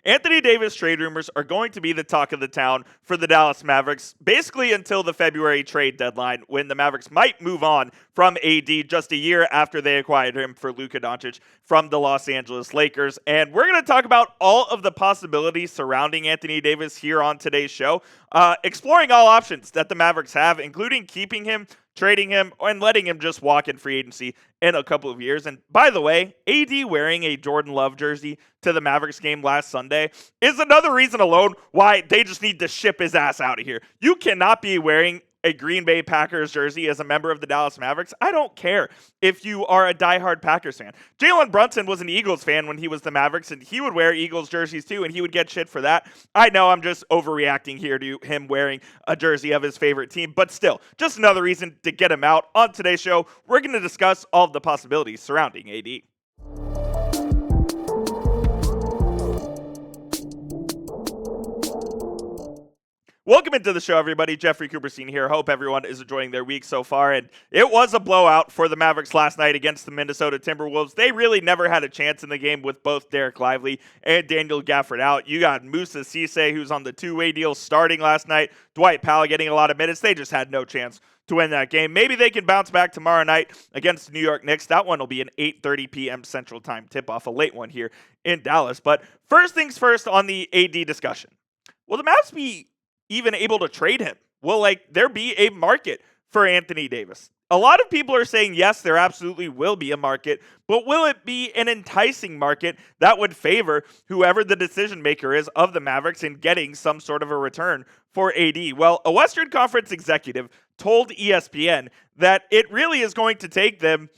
Anthony Davis trade rumors are going to be the talk of the town for the Dallas Mavericks, basically until the February trade deadline, when the Mavericks might move on from AD just a year after they acquired him for Luka Doncic from the Los Angeles Lakers. And we're going to talk about all of the possibilities surrounding Anthony Davis here on today's show, exploring all options that the Mavericks have, including keeping him, trading him, and letting him just walk in free agency in a couple of years. And by the way, AD wearing a Jordan Love jersey to the Mavericks game last Sunday is another reason alone why they just need to ship his ass out of here. You cannot be wearing a Green Bay Packers jersey as a member of the Dallas Mavericks. I don't care if you are a diehard Packers fan. Jalen Brunson was an Eagles fan when he was the Mavericks, and he would wear Eagles jerseys too, and he would get shit for that. I know I'm just overreacting here to him wearing a jersey of his favorite team, but still, just another reason to get him out. On today's show, we're going to discuss all of the possibilities surrounding AD. Welcome into the show, everybody. Jeffrey Cooperstein here. Hope everyone is enjoying their week so far. And it was a blowout for the Mavericks last night against the Minnesota Timberwolves. They really never had a chance in the game with both Derek Lively and Daniel Gafford out. You got Moussa Cisse, who's on the two-way deal, starting last night. Dwight Powell getting a lot of minutes. They just had no chance to win that game. Maybe they can bounce back tomorrow night against the New York Knicks. That one will be an 8:30 p.m. Central Time tip-off, a late one here in Dallas. But first things first on the AD discussion. Will the Mavs be even able to trade him? Will there be a market for Anthony Davis? A lot of people are saying yes, there absolutely will be a market, but will it be an enticing market that would favor whoever the decision maker is of the Mavericks in getting some sort of a return for AD? Well, a Western Conference executive told ESPN that it really is going to take them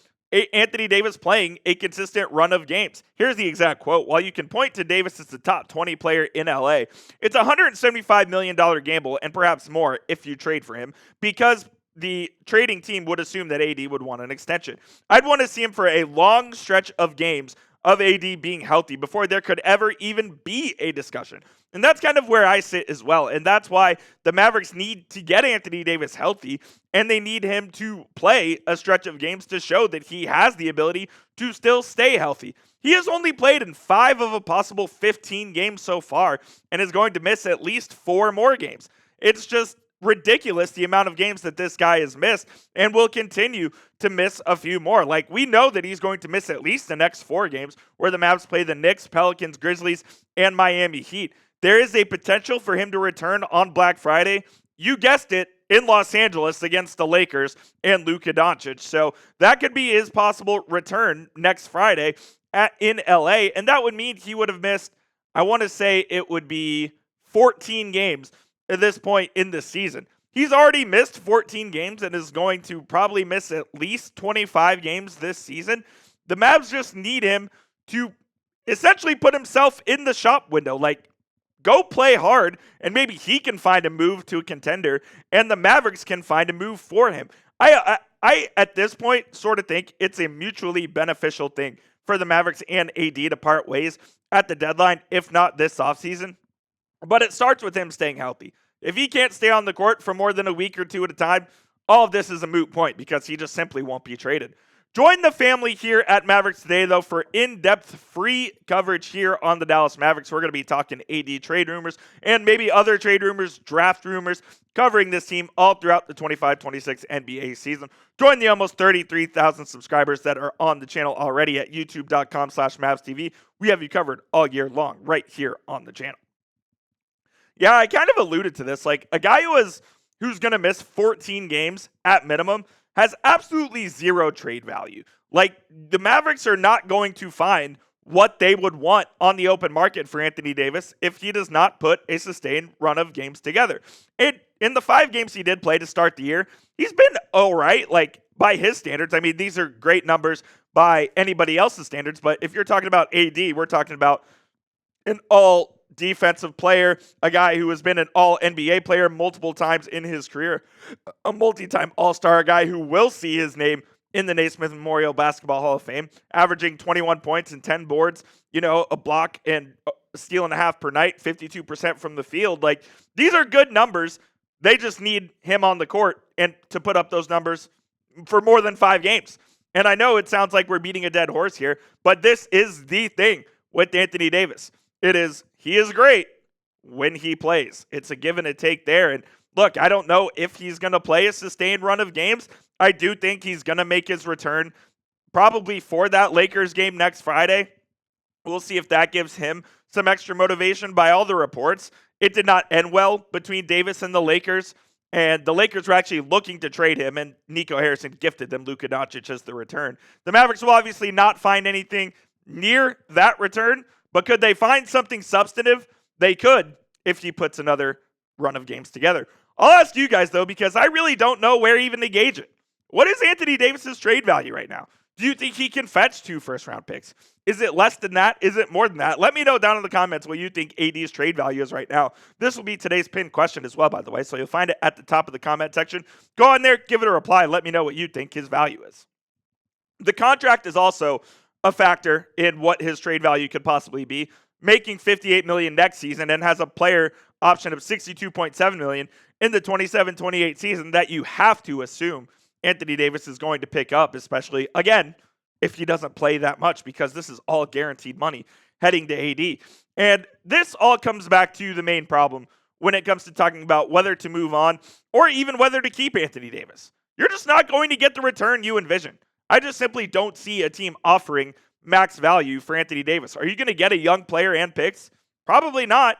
Anthony Davis playing a consistent run of games. Here's the exact quote. While you can point to Davis as the top 20 player in LA, it's a $175 million gamble and perhaps more if you trade for him, because the trading team would assume that AD would want an extension. I'd want to see him for a long stretch of games of AD being healthy before there could ever even be a discussion. And that's kind of where I sit as well. And that's why the Mavericks need to get Anthony Davis healthy, and they need him to play a stretch of games to show that he has the ability to still stay healthy. He has only played in 5 of a possible 15 games so far and is going to miss at least 4 more games. It's just ridiculous the amount of games that this guy has missed, and will continue to miss a few more. We know that he's going to miss at least the next 4 games where the Mavs play the Knicks, Pelicans, Grizzlies, and Miami Heat. There is a potential for him to return on Black Friday. You guessed it, in Los Angeles against the Lakers and Luka Doncic. So that could be his possible return next Friday in LA, and that would mean he would have missed, I want to say it would be 14 games at this point in the season. He's already missed 14 games and is going to probably miss at least 25 games this season. The Mavs just need him to essentially put himself in the shop window. Go play hard, and maybe he can find a move to a contender, and the Mavericks can find a move for him. I at this point, sort of think it's a mutually beneficial thing for the Mavericks and AD to part ways at the deadline, if not this offseason. But it starts with him staying healthy. If he can't stay on the court for more than a week or 2 at a time, all of this is a moot point because he just simply won't be traded. Join the family here at Mavericks Today, though, for in-depth free coverage here on the Dallas Mavericks. We're going to be talking AD trade rumors and maybe other trade rumors, draft rumors, covering this team all throughout the 25-26 NBA season. Join the almost 33,000 subscribers that are on the channel already at youtube.com/MavsTV. We have you covered all year long right here on the channel. Yeah, I kind of alluded to this. A guy who's going to miss 14 games at minimum has absolutely zero trade value. The Mavericks are not going to find what they would want on the open market for Anthony Davis if he does not put a sustained run of games together. In the 5 games he did play to start the year, he's been all right, by his standards. I mean, these are great numbers by anybody else's standards, but if you're talking about AD, we're talking about an all defensive player, a guy who has been an all-NBA player multiple times in his career, a multi-time all-star, a guy who will see his name in the Naismith Memorial Basketball Hall of Fame, averaging 21 points and 10 boards, a block and a steal and a half per night, 52% from the field. These are good numbers. They just need him on the court and to put up those numbers for more than 5 games. And I know it sounds like we're beating a dead horse here, but this is the thing with Anthony Davis. It is he is great when he plays. It's a give and a take there. And look, I don't know if he's going to play a sustained run of games. I do think he's going to make his return probably for that Lakers game next Friday. We'll see if that gives him some extra motivation. By all the reports, it did not end well between Davis and the Lakers. And the Lakers were actually looking to trade him, and Nico Harrison gifted them Luka Doncic as the return. The Mavericks will obviously not find anything near that return, but could they find something substantive? They could if he puts another run of games together. I'll ask you guys, though, because I really don't know where even to gauge it. What is Anthony Davis's trade value right now? Do you think he can fetch 2 first-round picks? Is it less than that? Is it more than that? Let me know down in the comments what you think AD's trade value is right now. This will be today's pinned question as well, by the way, so you'll find it at the top of the comment section. Go on there, give it a reply, let me know what you think his value is. The contract is also a factor in what his trade value could possibly be, making $58 million next season and has a player option of $62.7 million in the 27-28 season that you have to assume Anthony Davis is going to pick up, especially, again, if he doesn't play that much, because this is all guaranteed money heading to AD. And this all comes back to the main problem when it comes to talking about whether to move on or even whether to keep Anthony Davis. You're just not going to get the return you envision. I just simply don't see a team offering max value for Anthony Davis. Are you going to get a young player and picks? Probably not.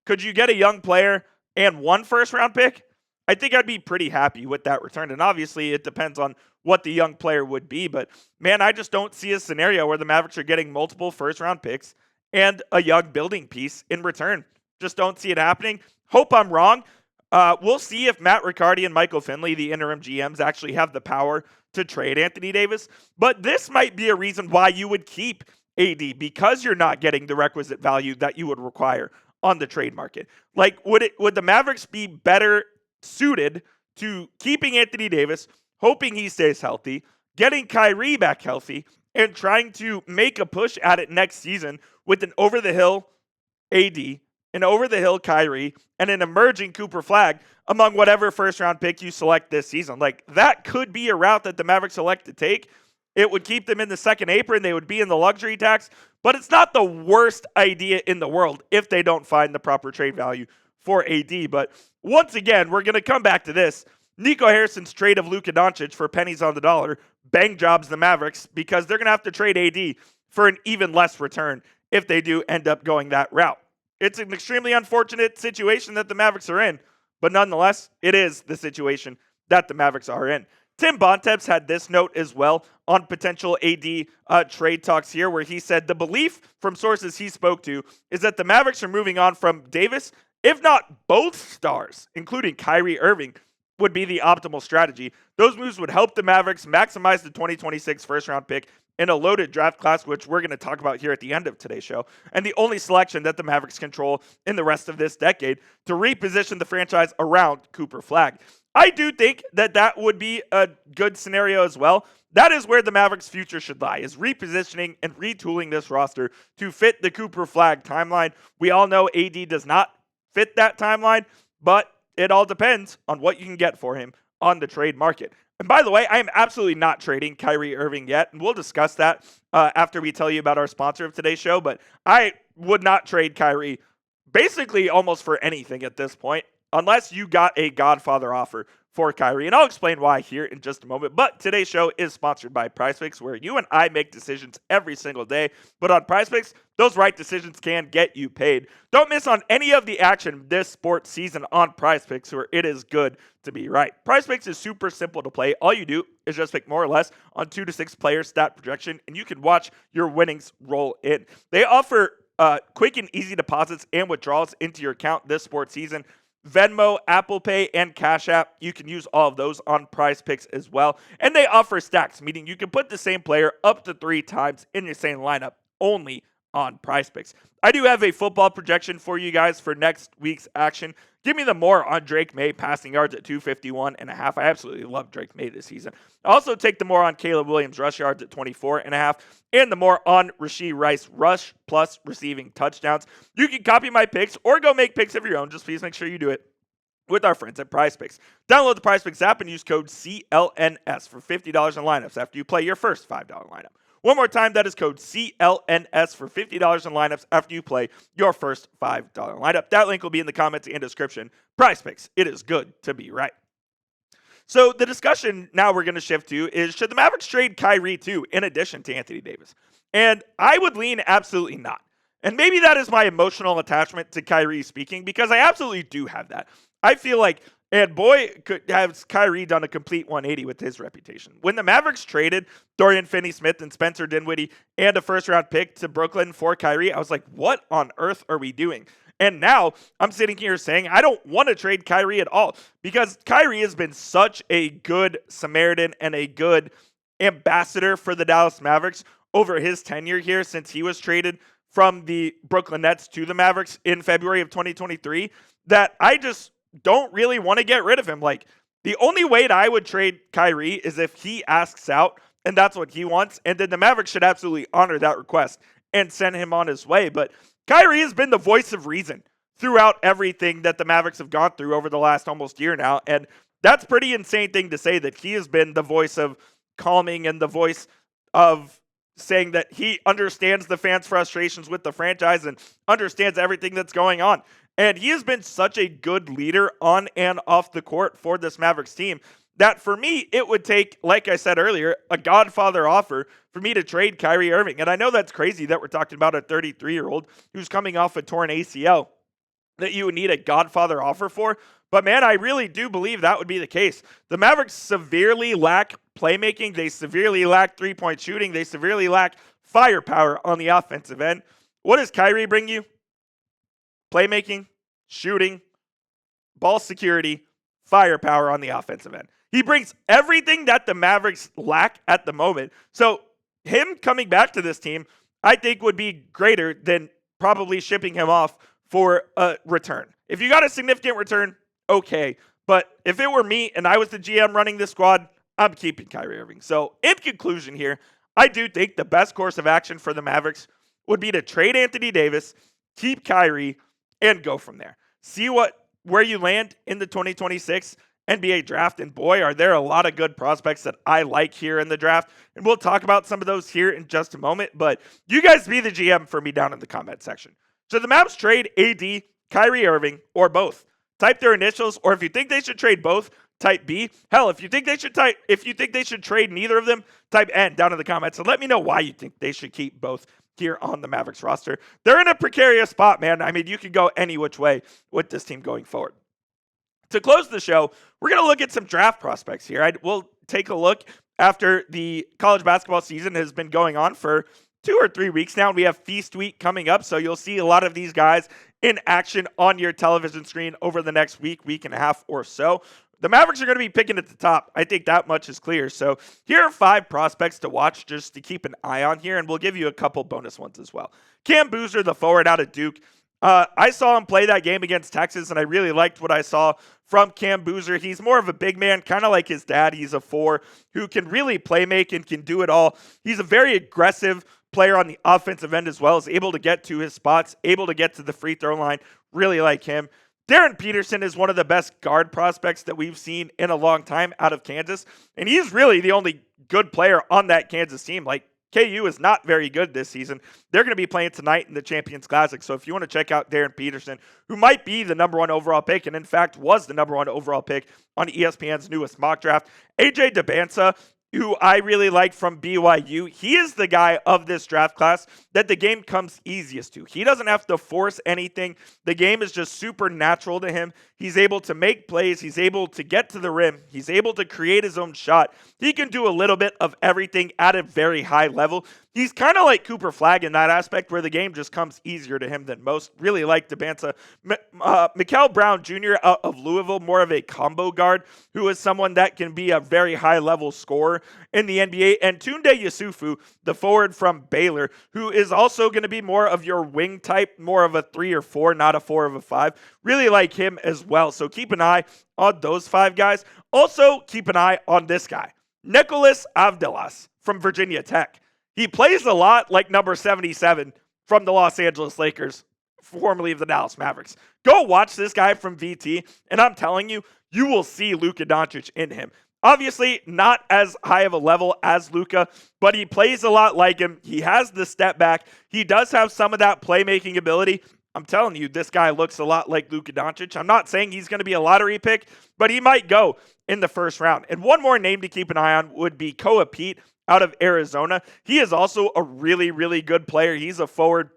Could you get a young player and 1 first-round pick? I think I'd be pretty happy with that return. And obviously, it depends on what the young player would be. But, man, I just don't see a scenario where the Mavericks are getting multiple first-round picks and a young building piece in return. Just don't see it happening. Hope I'm wrong. We'll see if Matt Riccardi and Michael Finley, the interim GMs, actually have the power to trade Anthony Davis. But this might be a reason why you would keep AD, because you're not getting the requisite value that you would require on the trade market. Like, would the Mavericks be better suited to keeping Anthony Davis, hoping he stays healthy, getting Kyrie back healthy, and trying to make a push at it next season with an over-the-hill AD, an over-the-hill Kyrie, and an emerging Cooper Flagg among whatever first-round pick you select this season? Like, that could be a route that the Mavericks elect to take. It would keep them in the second apron. They would be in the luxury tax, but it's not the worst idea in the world if they don't find the proper trade value for AD. But once again, we're going to come back to this. Nico Harrison's trade of Luka Doncic for pennies on the dollar bang jobs the Mavericks, because they're going to have to trade AD for an even less return if they do end up going that route. It's an extremely unfortunate situation that the Mavericks are in, but nonetheless, it is the situation that the Mavericks are in. Tim Bontemps had this note as well on potential AD trade talks here, where he said the belief from sources he spoke to is that the Mavericks are moving on from Davis, if not both stars, including Kyrie Irving, would be the optimal strategy. Those moves would help the Mavericks maximize the 2026 first-round pick in a loaded draft class, which we're going to talk about here at the end of today's show, and the only selection that the Mavericks control in the rest of this decade to reposition the franchise around Cooper Flagg. I do think that that would be a good scenario as well. That is where the Mavericks' future should lie, is repositioning and retooling this roster to fit the Cooper Flagg timeline. We all know AD does not fit that timeline, but it all depends on what you can get for him on the trade market. And by the way, I am absolutely not trading Kyrie Irving yet, and we'll discuss that after we tell you about our sponsor of today's show, but I would not trade Kyrie basically almost for anything at this point, unless you got a Godfather offer for Kyrie. And I'll explain why here in just a moment. But today's show is sponsored by PrizePicks, where you and I make decisions every single day. But on PrizePicks, those right decisions can get you paid. Don't miss on any of the action this sports season on PrizePicks, where it is good to be right. PrizePicks is super simple to play. All you do is just pick more or less on 2 to 6 player stat projection, and you can watch your winnings roll in. They offer quick and easy deposits and withdrawals into your account this sports season. Venmo, Apple Pay, and Cash App. You can use all of those on PrizePicks as well. And they offer stacks, meaning you can put the same player up to 3 times in your same lineup only on PrizePicks. I do have a football projection for you guys for next week's action. Give me the more on Drake May passing yards at 251.5. I absolutely love Drake May this season. I also take the more on Caleb Williams rush yards at 24.5 and the more on Rashee Rice rush plus receiving touchdowns. You can copy my picks or go make picks of your own. Just please make sure you do it with our friends at PrizePicks. Download the PrizePicks app and use code CLNS for $50 in lineups after you play your first $5 lineup. One more time, that is code CLNS for $50 in lineups after you play your first $5 lineup. That link will be in the comments and description. Prize Picks, it is good to be right. So the discussion now we're going to shift to is, should the Mavericks trade Kyrie too, in addition to Anthony Davis? And I would lean absolutely not. And maybe that is my emotional attachment to Kyrie speaking, because I absolutely do have that. I feel like, and boy, has Kyrie done a complete 180 with his reputation. When the Mavericks traded Dorian Finney-Smith and Spencer Dinwiddie and a first-round pick to Brooklyn for Kyrie, I was like, what on earth are we doing? And now I'm sitting here saying I don't want to trade Kyrie at all, because Kyrie has been such a good Samaritan and a good ambassador for the Dallas Mavericks over his tenure here since he was traded from the Brooklyn Nets to the Mavericks in February of 2023, that I just don't really want to get rid of him. Like, the only way that I would trade Kyrie is if he asks out and that's what he wants, and then the Mavericks should absolutely honor that request and send him on his way. But Kyrie has been the voice of reason throughout everything that the Mavericks have gone through over the last almost year now. And that's pretty insane thing to say, that he has been the voice of calming and the voice of saying that he understands the fans' frustrations with the franchise and understands everything that's going on. And he has been such a good leader on and off the court for this Mavericks team that for me, it would take, like I said earlier, a Godfather offer for me to trade Kyrie Irving. And I know that's crazy that we're talking about a 33-year-old who's coming off a torn ACL that you would need a Godfather offer for. But man, I really do believe that would be the case. The Mavericks severely lack playmaking. They severely lack three-point shooting. They severely lack firepower on the offensive end. What does Kyrie bring you? Playmaking, shooting, ball security, firepower on the offensive end. He brings everything that the Mavericks lack at the moment. So him coming back to this team, I think, would be greater than probably shipping him off for a return. If you got a significant return, okay. But if it were me and I was the GM running this squad, I'm keeping Kyrie Irving. So in conclusion here, I do think the best course of action for the Mavericks would be to trade Anthony Davis, keep Kyrie, and go from there. See where you land in the 2026 NBA draft. And boy, are there a lot of good prospects that I like here in the draft. And we'll talk about some of those here in just a moment. But you guys be the GM for me down in the comment section. Should the Mavs trade AD, Kyrie Irving, or both? Type their initials, or if you think they should trade both, type B. Hell, if you think they should trade neither of them, type N down in the comments and let me know why you think they should keep both here on the Mavericks roster. They're in a precarious spot, man. I mean, you could go any which way with this team going forward. To close the show, we're going to look at some draft prospects here. We'll take a look after the college basketball season has been going on for 2 or 3 weeks now. We have Feast Week coming up, so you'll see a lot of these guys in action on your television screen over the next week and a half or so. The Mavericks are going to be picking at the top. I think that much is clear. So here are 5 prospects to watch just to keep an eye on here, and we'll give you a couple bonus ones as well. Cam Boozer, the forward out of Duke. I saw him play that game against Texas, and I really liked what I saw from Cam Boozer. He's more of a big man, kind of like his dad. He's a 4 who can really play make and can do it all. He's a very aggressive player on the offensive end as well, is able to get to his spots, able to get to the free throw line. Really like him. Darren Peterson is one of the best guard prospects that we've seen in a long time out of Kansas, and he's really the only good player on that Kansas team. Like, KU is not very good this season. They're going to be playing tonight in the Champions Classic, so if you want to check out Darren Peterson, who might be the number 1 overall pick, and in fact was the number 1 overall pick on ESPN's newest mock draft. AJ DeBansa, who I really like from BYU. He is the guy of this draft class that the game comes easiest to. He doesn't have to force anything. The game is just super natural to him. He's able to make plays. He's able to get to the rim. He's able to create his own shot. He can do a little bit of everything at a very high level. He's kind of like Cooper Flagg in that aspect where the game just comes easier to him than most. Really like DeBansa. Mikal Brown Jr. of Louisville, more of a combo guard who is someone that can be a very high-level scorer in the NBA. And Tunde Yusufu, the forward from Baylor, who is also going to be more of your wing type, more of a 3 or 4, not a 4 of a 5. Really like him as well. So keep an eye on those 5 guys. Also, keep an eye on this guy, Nicholas Avdelas from Virginia Tech. He plays a lot like number 77 from the Los Angeles Lakers, formerly of the Dallas Mavericks. Go watch this guy from VT, and I'm telling you, you will see Luka Doncic in him. Obviously, not as high of a level as Luka, but he plays a lot like him. He has the step back. He does have some of that playmaking ability. I'm telling you, this guy looks a lot like Luka Doncic. I'm not saying he's going to be a lottery pick, but he might go in the first round. And one more name to keep an eye on would be Koa Pete out of Arizona. He is also a really, really good player. He's a forward.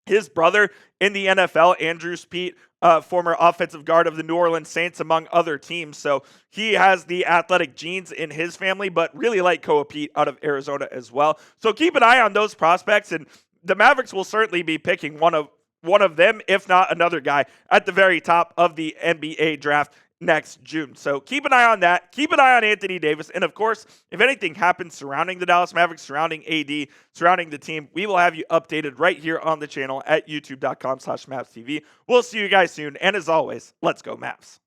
His brother in the NFL, Andrew Pete, former offensive guard of the New Orleans Saints, among other teams. So he has the athletic genes in his family, but really like Koa Pete out of Arizona as well. So keep an eye on those prospects, and the Mavericks will certainly be picking one of them, if not another guy, at the very top of the NBA draft next June. So keep an eye on that. Keep an eye on Anthony Davis. And of course, if anything happens surrounding the Dallas Mavericks, surrounding AD, surrounding the team, we will have you updated right here on the channel at youtube.com/MavsTV. We'll see you guys soon. And as always, let's go Mavs.